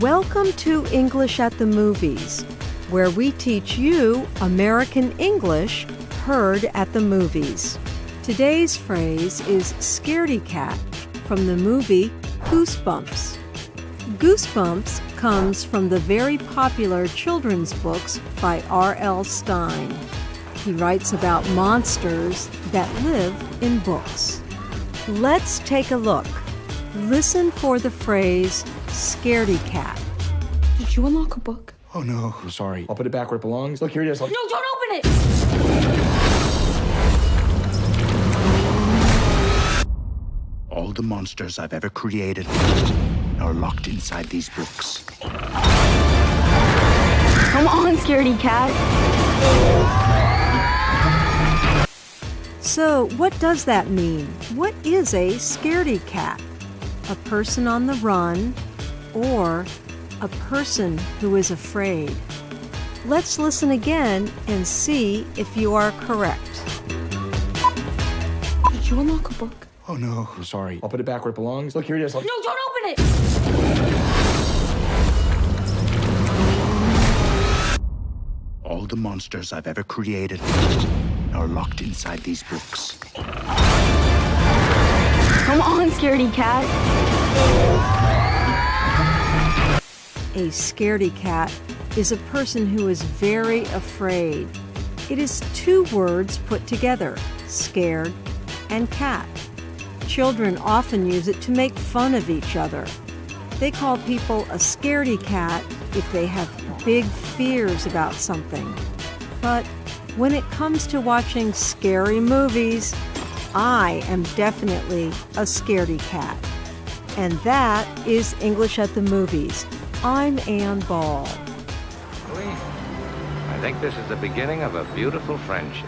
Welcome to English at the Movies, where we teach you American English heard at the movies. Today's phrase is scaredy cat from the movie Goosebumps. Goosebumps comes from the very popular children's books by R.L. Stine. He writes about monsters that live in books. Let's take a look. Listen for the phrase scaredy cat. Did you unlock a book? Oh no. I'm sorry. I'll put it back where it belongs. Look, here it is. No, don't open it! All the monsters I've ever created are locked inside these books. Come on, scaredy cat. So, what does that mean? What is a scaredy cat? A person on the run or a person who is afraid? Let's listen again and see if you are correct. Did you unlock a book? Oh no. I'm sorry. I'll put it back where it belongs. Look, here it is. No, don't open it! All the monsters I've ever created are locked inside these books. Come on, scaredy cat. A scaredy cat is a person who is very afraid. It is two words put together, scared and cat. Children often use it to make fun of each other. They call people a scaredy cat if they have big fears about something. But when it comes to watching scary movies, I am definitely a scaredy cat. And that is English at the Movies. I'm Ann Ball. I think this is the beginning of a beautiful friendship.